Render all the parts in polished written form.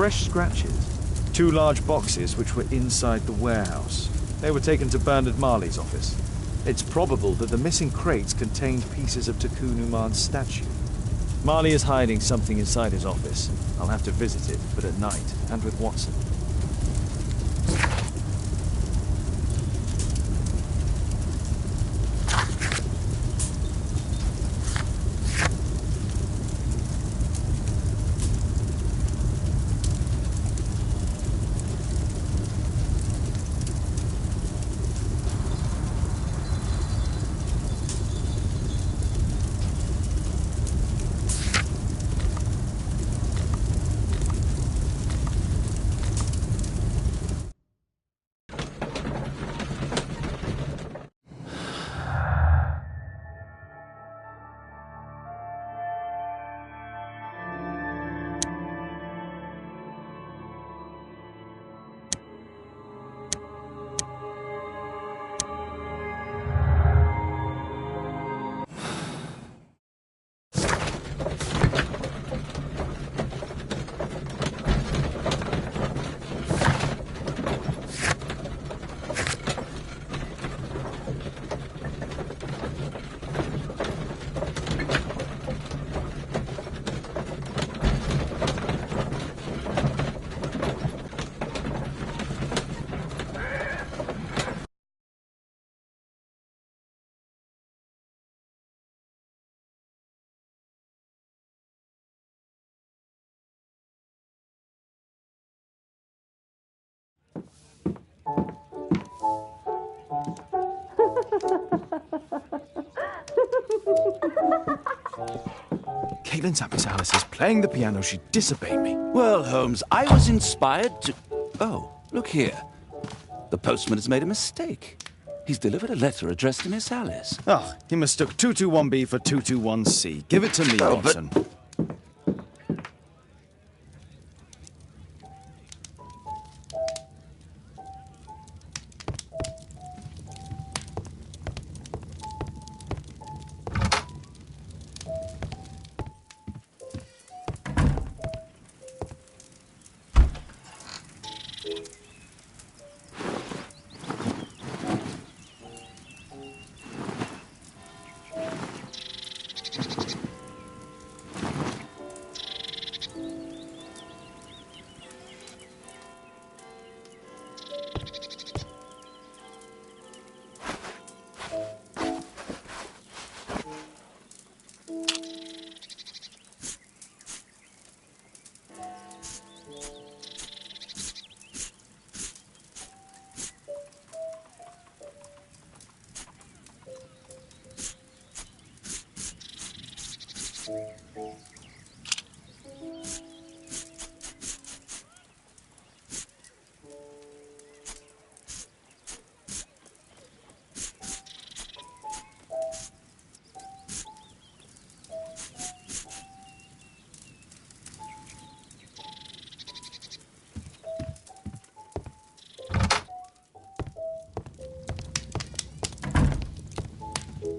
fresh scratches. 2 large boxes which were inside the warehouse. They were taken to Bernard Marley's office. It's probable that the missing crates contained pieces of Takun Uman's statue. Marley is hiding something inside his office. I'll have to visit it, but at night, and with Watson. Caitlin Tappis Alice is playing the piano. She disobeyed me. Well, Holmes, I was inspired to... Oh, look here. The postman has made a mistake. He's delivered a letter addressed to Miss Alice. Oh, he mistook 221B for 221C. Give it to me, Watson.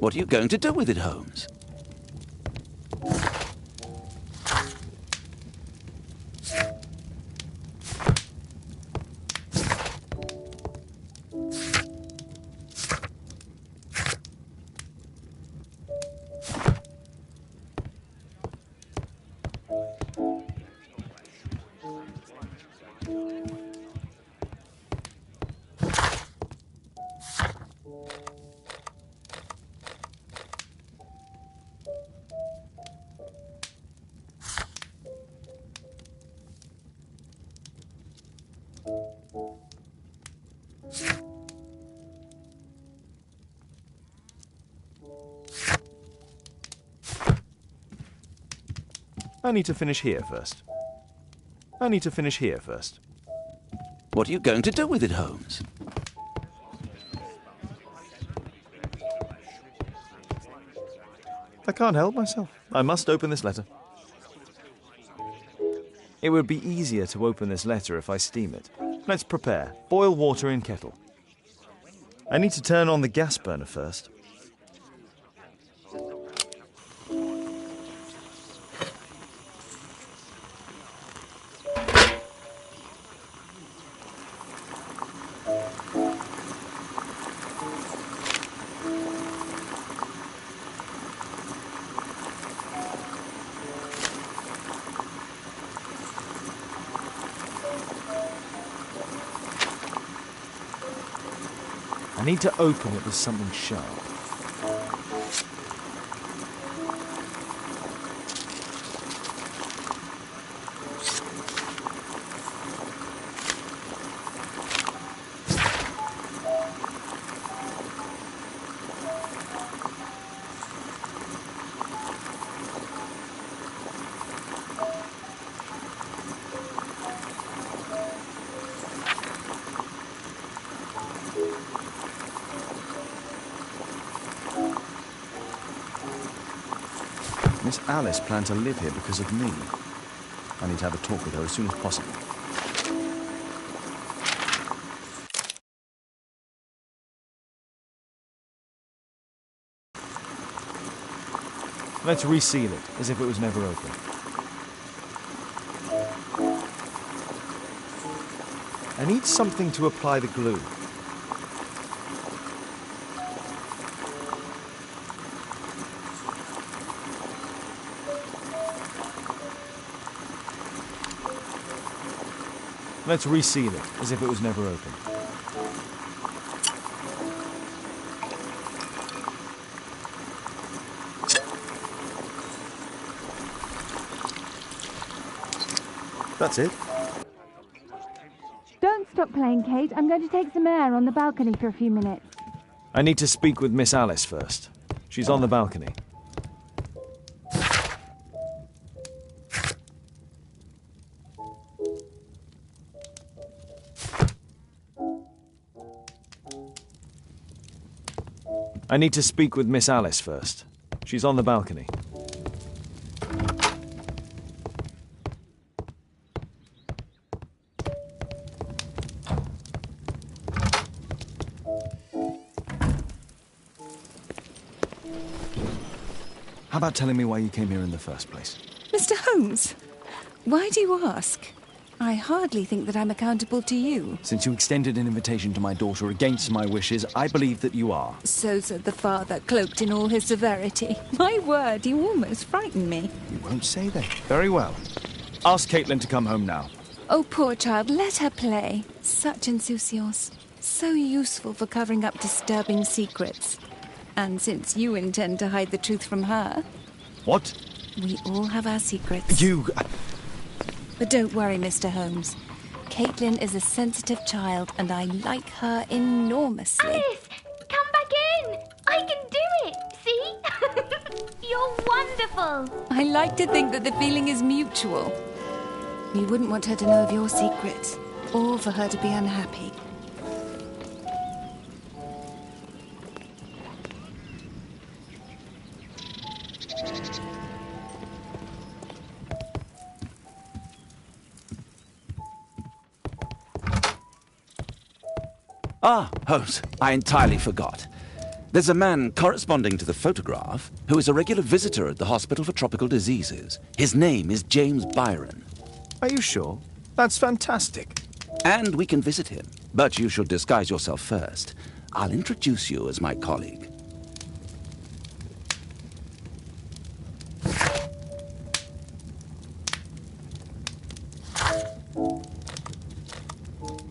What are you going to do with it, Holmes? I need to finish here first. What are you going to do with it, Holmes? I can't help myself. I must open this letter. It would be easier to open this letter if I steam it. Let's prepare. Boil water in kettle. I need to turn on the gas burner first. I need to open it with something sharp. Miss Alice planned to live here because of me. I need to have a talk with her as soon as possible. Let's reseal it, as if it was never open. I need something to apply the glue. Let's reseal it, as if it was never open. That's it. Don't stop playing, Kate. I'm going to take some air on the balcony for a few minutes. I need to speak with Miss Alice first. She's on the balcony. I need to speak with Miss Alice first. She's on the balcony. How about telling me why you came here in the first place? Mr. Holmes, why do you ask? I hardly think that I'm accountable to you. Since you extended an invitation to my daughter against my wishes, I believe that you are. So said the father, cloaked in all his severity. My word, you almost frightened me. You won't say that. Very well. Ask Caitlin to come home now. Oh, poor child, let her play. Such insouciance. So useful for covering up disturbing secrets. And since you intend to hide the truth from her... What? We all have our secrets. You... But don't worry, Mr. Holmes. Caitlin is a sensitive child, and I like her enormously. Alice, come back in. I can do it. See? You're wonderful. I like to think that the feeling is mutual. We wouldn't want her to know of your secrets, or for her to be unhappy. Ah, Holmes, I entirely forgot. There's a man corresponding to the photograph who is a regular visitor at the Hospital for Tropical Diseases. His name is James Byron. Are you sure? That's fantastic. And we can visit him, but you should disguise yourself first. I'll introduce you as my colleague.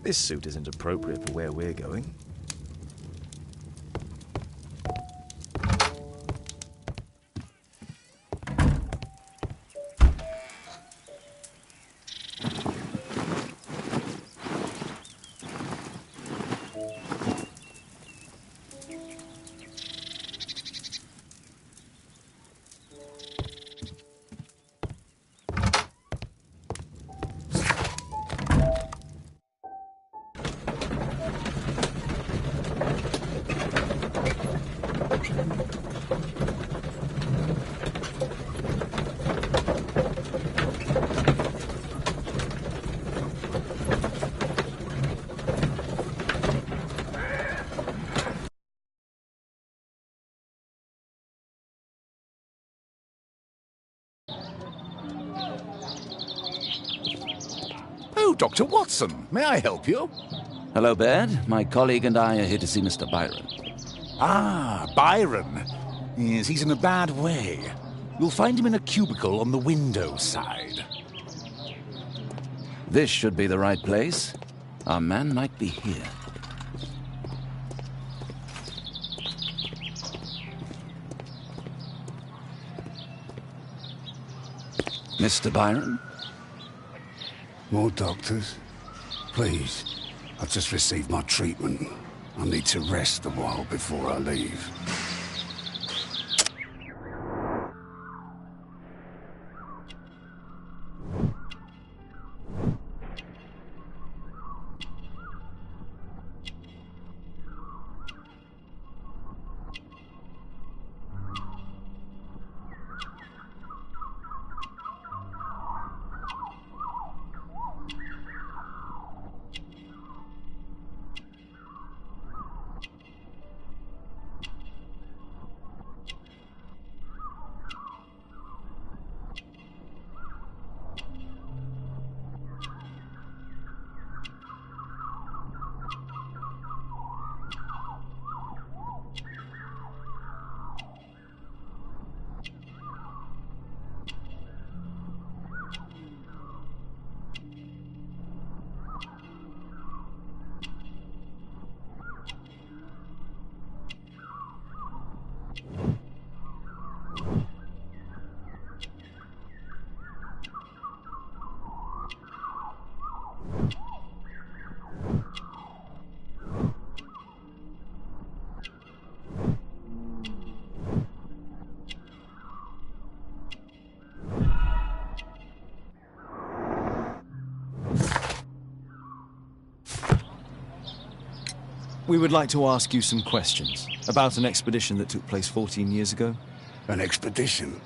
This suit isn't appropriate for where we're going. Oh, Dr. Watson, may I help you? Hello, Baird. My colleague and I are here to see Mr. Byron. Ah, Byron. Yes, he's in a bad way. You'll find him in a cubicle on the window side. This should be the right place. Our man might be here. Mr. Byron? More doctors? Please. I've just received my treatment. I need to rest a while before I leave. We would like to ask you some questions about an expedition that took place 14 years ago. An expedition?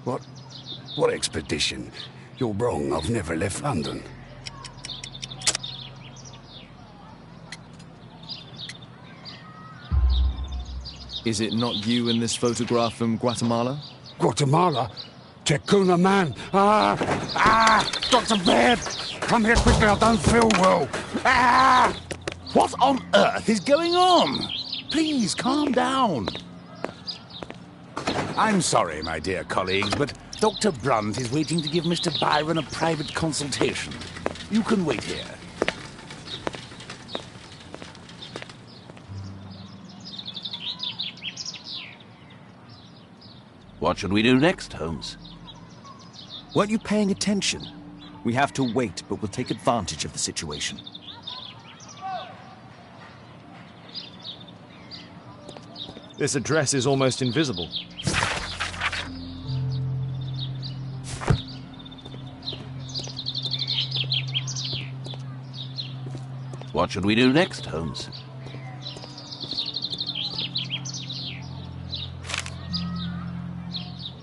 What expedition? You're wrong, I've never left London. Is it not you in this photograph from Guatemala? Guatemala? Tecuna man! Dr. Baird! Come here quickly, I don't feel well! What on earth is going on? Please, calm down. I'm sorry, my dear colleagues, but Dr. Brunt is waiting to give Mr. Byron a private consultation. You can wait here. What should we do next, Holmes? Weren't you paying attention? We have to wait, but we'll take advantage of the situation. This address is almost invisible. What should we do next, Holmes?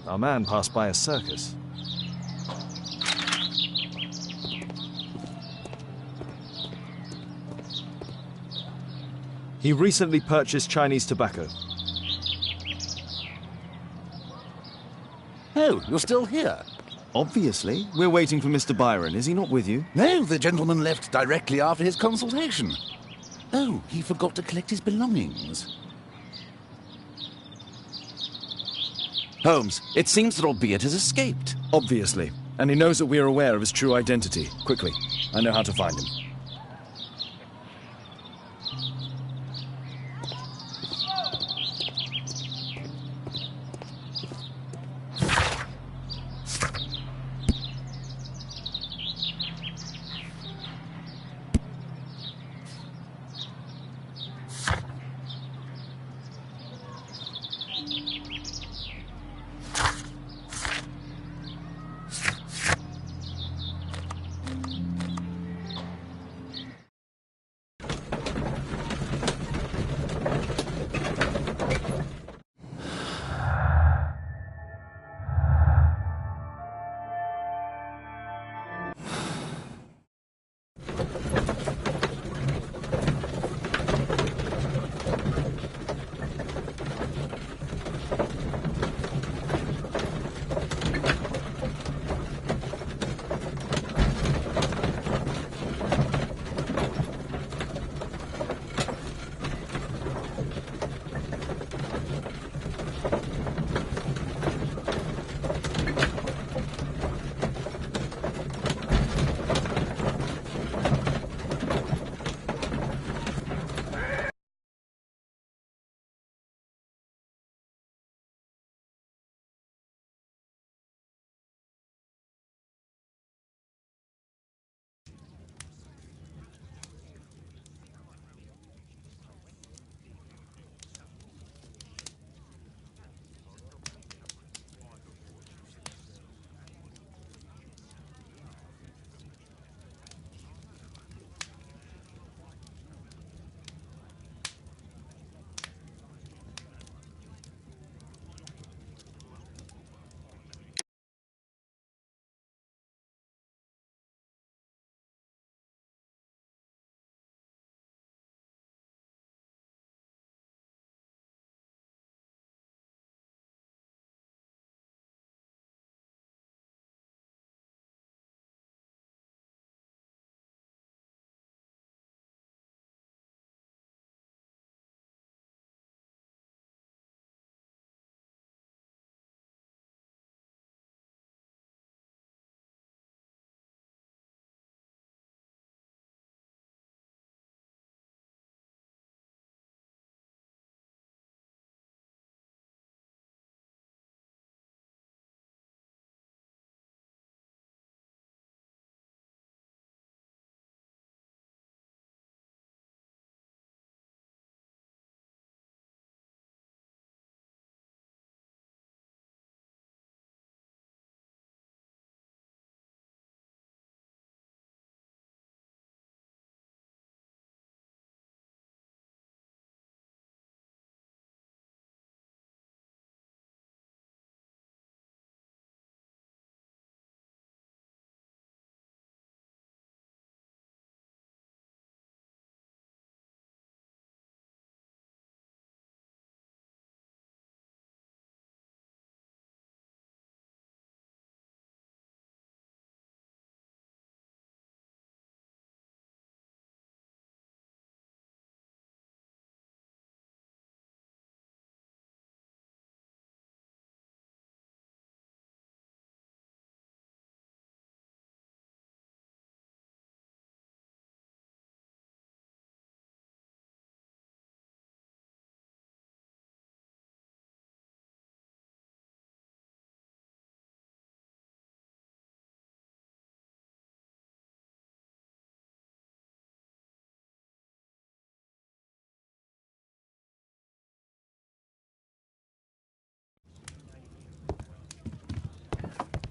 Our man passed by a circus. He recently purchased Chinese tobacco. Oh, you're still here? Obviously. We're waiting for Mr. Byron. Is he not with you? No, the gentleman left directly after his consultation. Oh, he forgot to collect his belongings. Holmes, it seems that Albeit has escaped. Obviously. And he knows that we are aware of his true identity. Quickly. I know how to find him.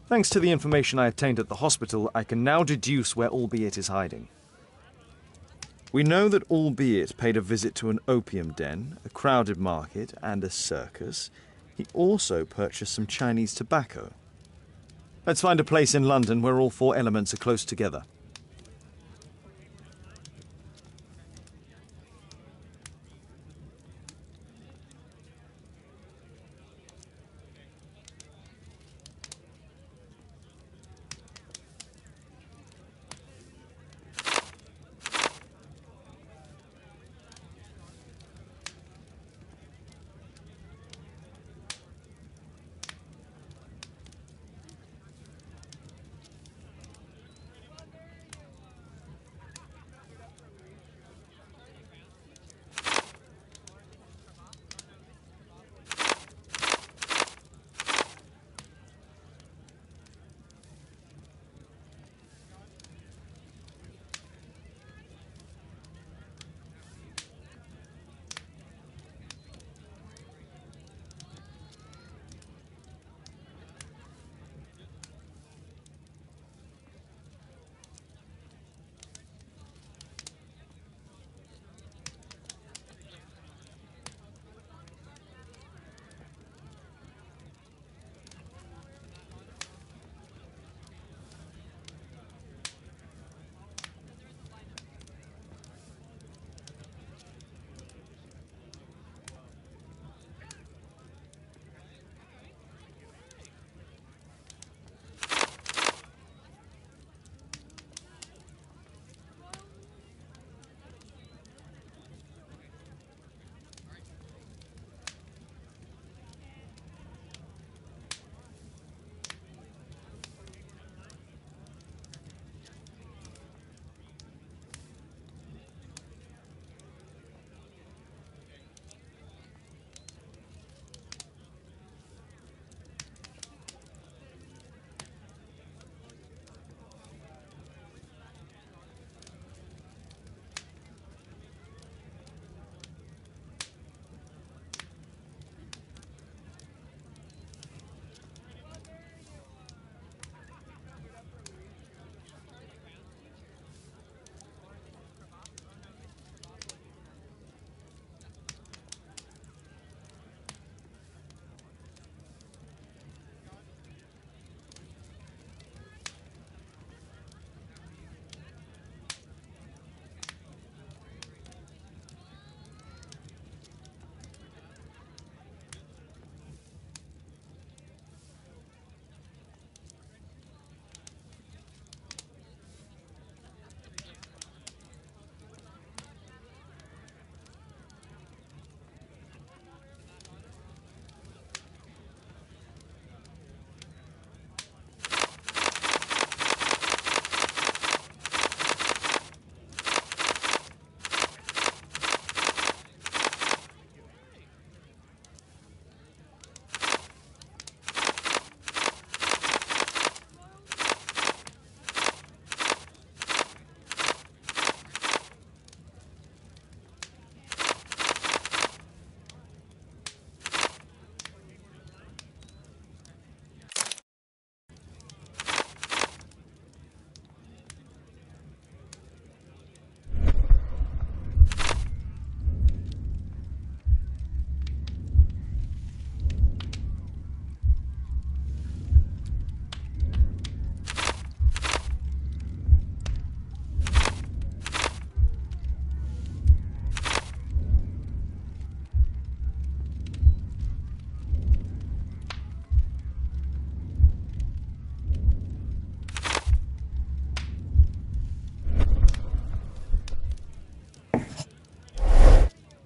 Thanks to the information I obtained at the hospital, I can now deduce where Albeit is hiding. We know that Albeit paid a visit to an opium den, a crowded market, and a circus. He also purchased some Chinese tobacco. Let's find a place in London where all four elements are close together.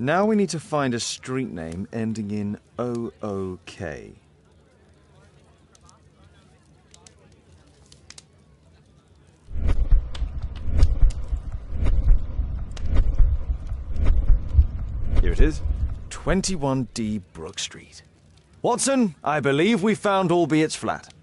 Now we need to find a street name ending in OOK. Here it is. 21D Brook Street. Watson, I believe we found Albeit's flat.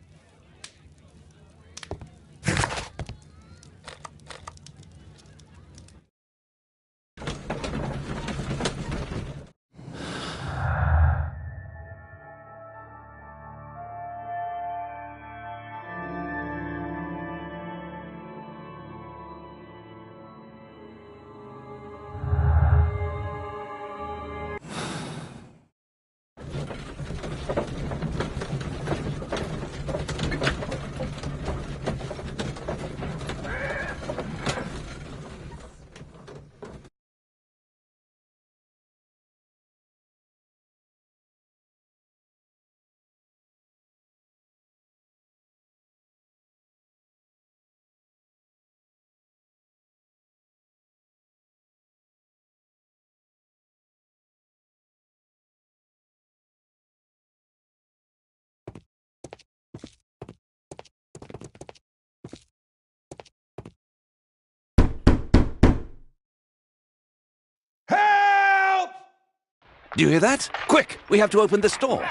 Do you hear that? Quick, we have to open this door.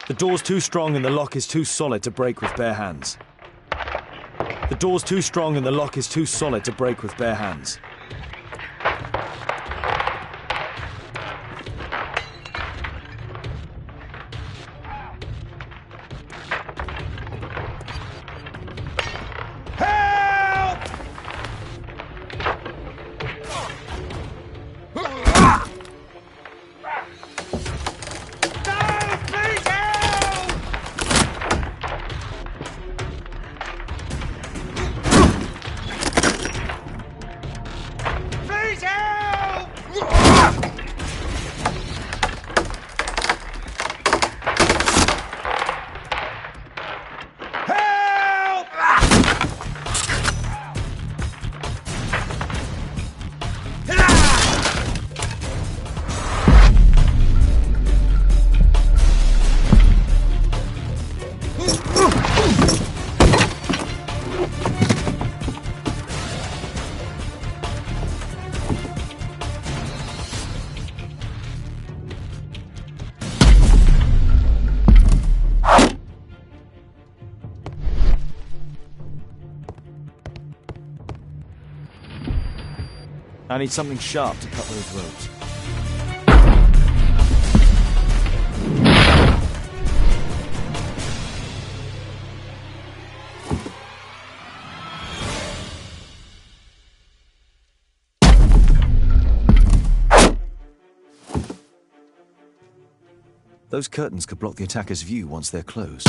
The door's too strong and the lock is too solid to break with bare hands. The door's too strong and the lock is too solid to break with bare hands. I need something sharp to cut those ropes. Those curtains could block the attacker's view once they're closed.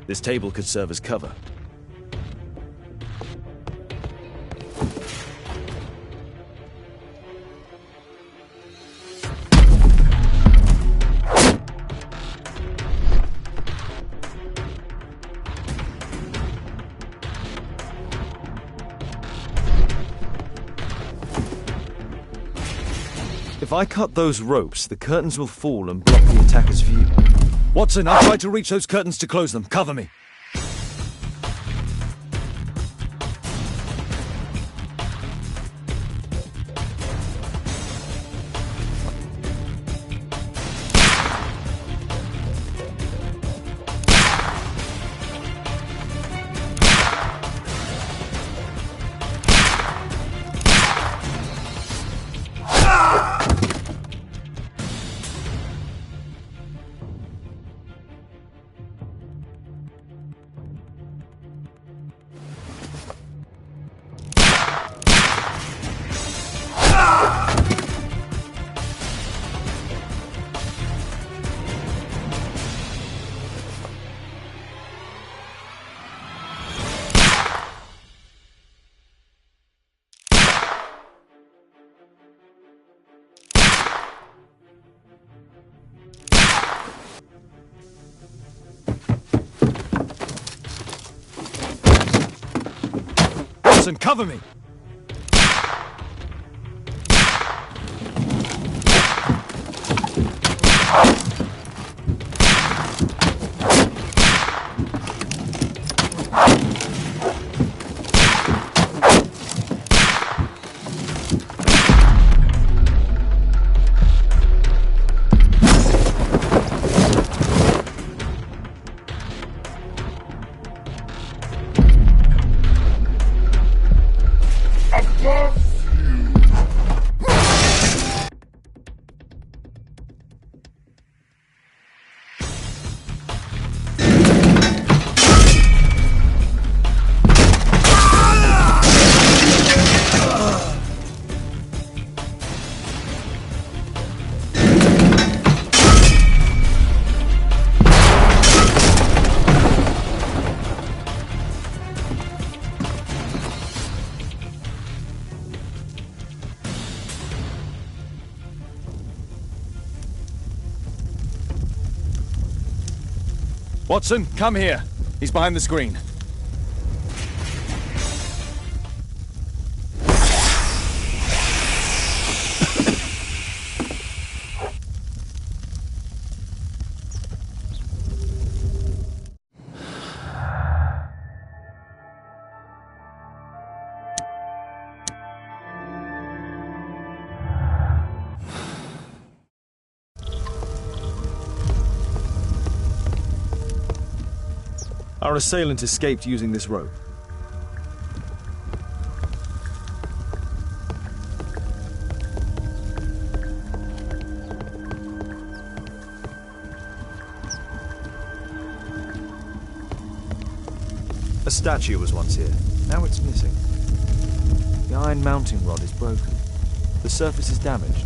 This table could serve as cover. If I cut those ropes, the curtains will fall and block the attacker's view. Watson, I'll try to reach those curtains to close them. Cover me. Watson, cover me! Watson, come here. He's behind the screen. Our assailant escaped using this rope. A statue was once here. Now it's missing. The iron mounting rod is broken. The surface is damaged.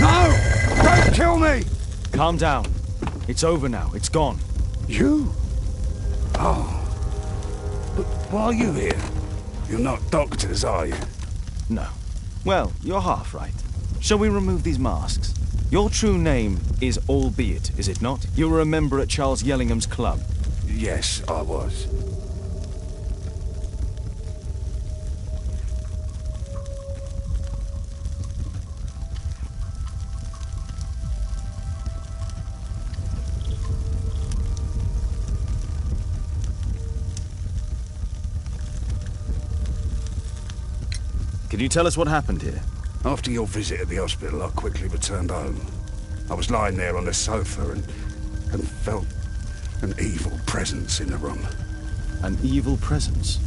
No! Don't kill me! Calm down. It's over now. It's gone. You? Oh. But why are you here? You're not doctors, are you? No. Well, you're half right. Shall we remove these masks? Your true name is Albeit, is it not? You were a member at Charles Yellingham's club. Yes, I was. Can you tell us what happened here? After your visit at the hospital, I quickly returned home. I was lying there on the sofa and felt an evil presence in the room. An evil presence?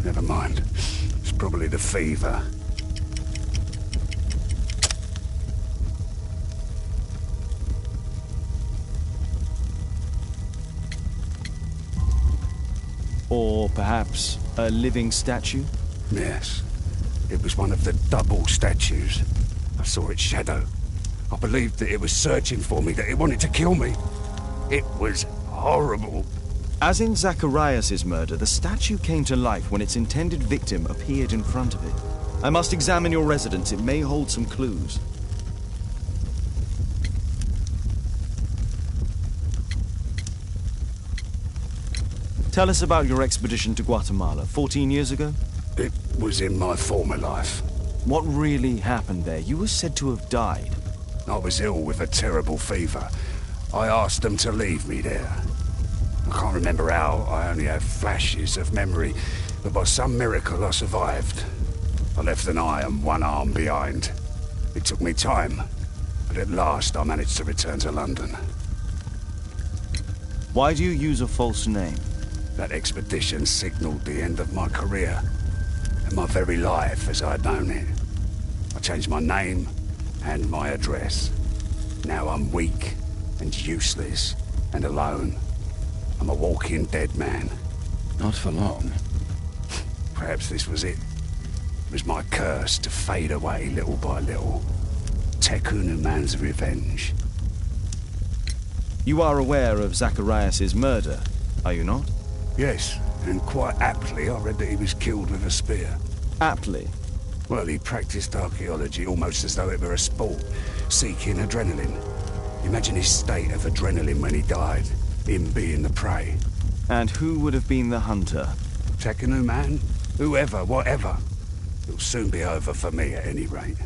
Never mind. It's probably the fever. Or perhaps a living statue? Yes. It was one of the double statues. I saw its shadow. I believed that it was searching for me, that it wanted to kill me. It was horrible. As in Zacharias' murder, the statue came to life when its intended victim appeared in front of it. I must examine your residence. It may hold some clues. Tell us about your expedition to Guatemala 14 years ago. It was in my former life. What really happened there? You were said to have died. I was ill with a terrible fever. I asked them to leave me there. I can't remember how. I only have flashes of memory. But by some miracle, I survived. I left an eye and one arm behind. It took me time. But at last, I managed to return to London. Why do you use a false name? That expedition signaled the end of my career. And my very life as I'd known it. I changed my name and my address. Now I'm weak and useless and alone. I'm a walking dead man. Not for long. Perhaps this was it. It was my curse to fade away little by little. Tekunu man's revenge. You are aware of Zacharias' murder, are you not? Yes, and quite aptly I read that he was killed with a spear. Aptly. Well, he practiced archaeology almost as though it were a sport, seeking adrenaline. Imagine his state of adrenaline when he died, him being the prey. And who would have been the hunter? Tekunu man? Whoever, whatever. It'll soon be over for me at any rate.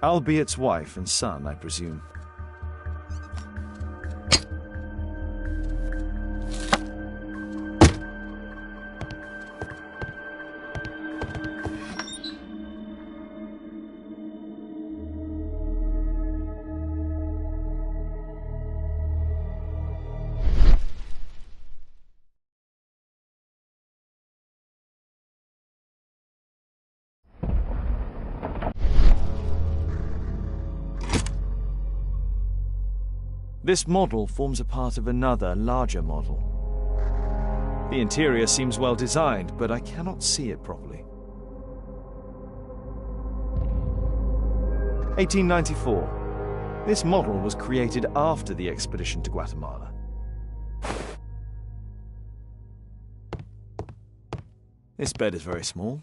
Albiet's wife and son, I presume. This model forms a part of another, larger model. The interior seems well designed, but I cannot see it properly. 1894. This model was created after the expedition to Guatemala. This bed is very small.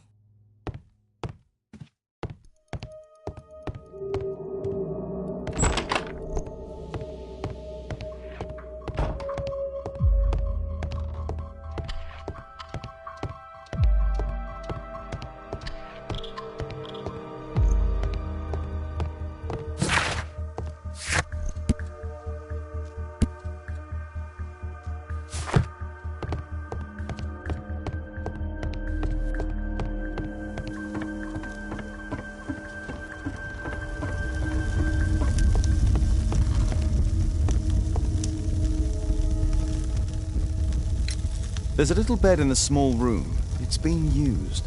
There's a little bed in the small room. It's been used.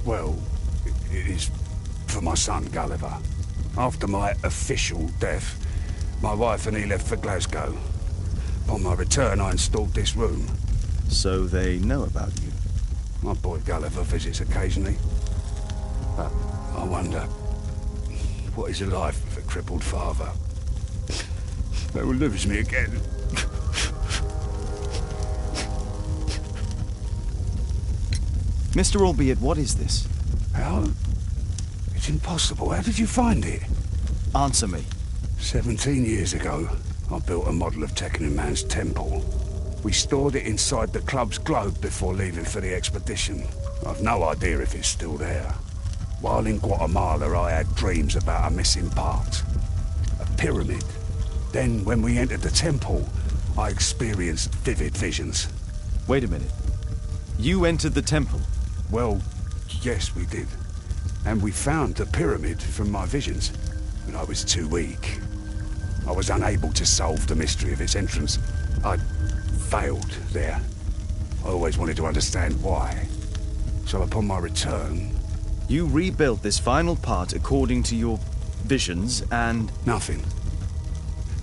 Well, it is for my son, Gulliver. After my official death, my wife and he left for Glasgow. On my return, I installed this room. So they know about you? My boy Gulliver visits occasionally. But I wonder, what is a life with a crippled father? They will lose me again. Mr. Albiet, what is this? How? It's impossible. How did you find it? Answer me. 17 years ago, I built a model of Tekenu Man's temple. We stored it inside the club's globe before leaving for the expedition. I've no idea if it's still there. While in Guatemala, I had dreams about a missing part. A pyramid. Then, when we entered the temple, I experienced vivid visions. Wait a minute. You entered the temple? Well, yes, we did. And we found the pyramid from my visions. But I was too weak. I was unable to solve the mystery of its entrance. I failed there. I always wanted to understand why. So upon my return... You rebuilt this final part according to your visions and... Nothing.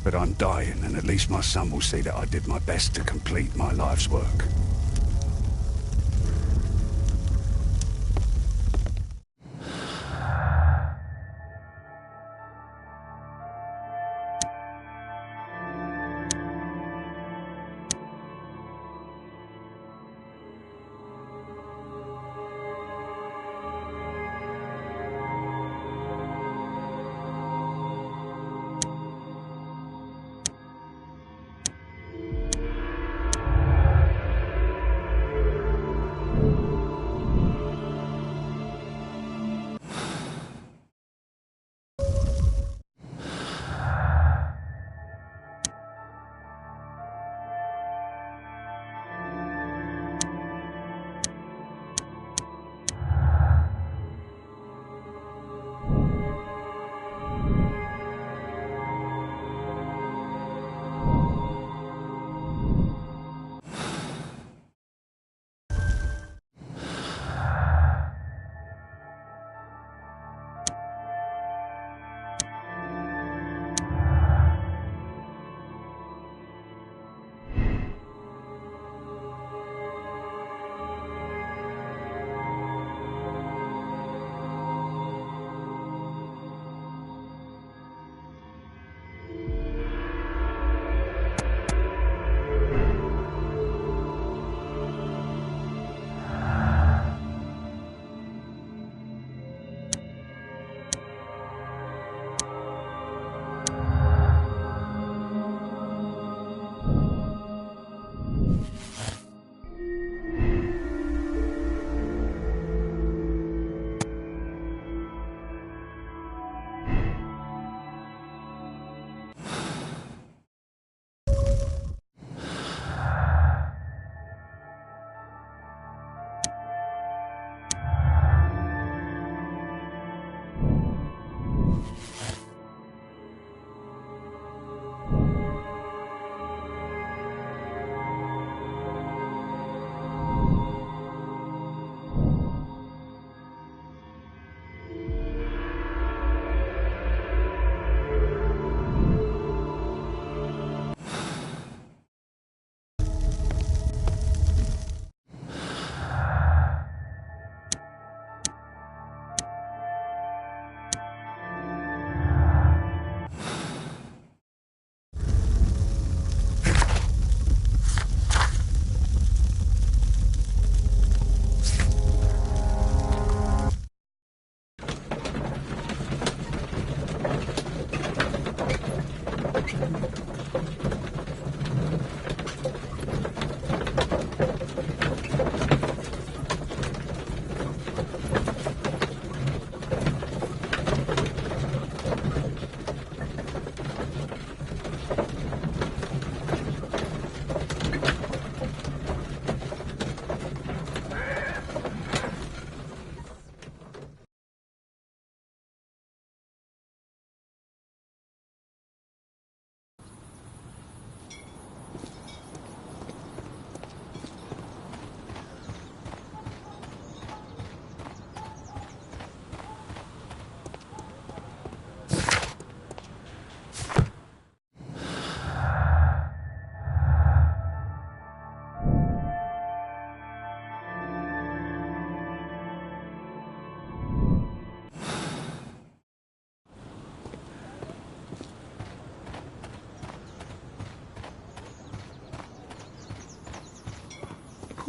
But I'm dying, and at least my son will see that I did my best to complete my life's work.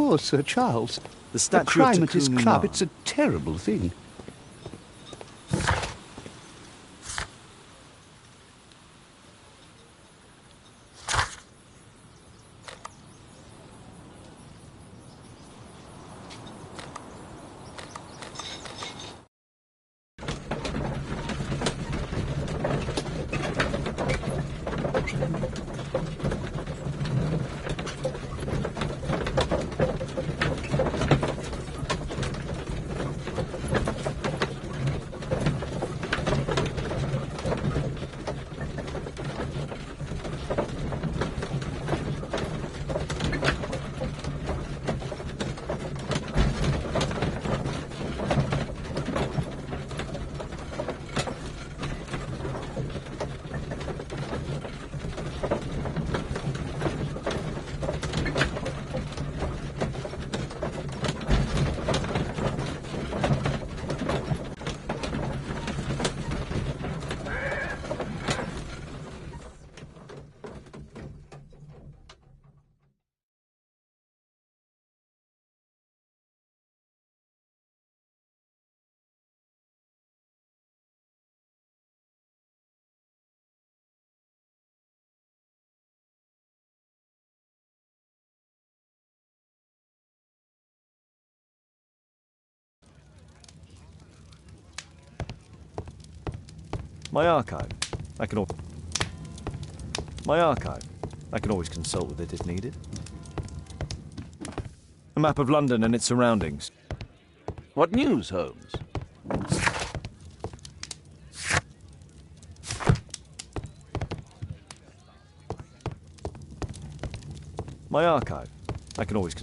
Poor Sir Charles. The statue The crime of at his Takunu club, Ma. it's a terrible thing. My archive. I can always consult with it if needed. A map of London and its surroundings. What news, Holmes? My archive. I can always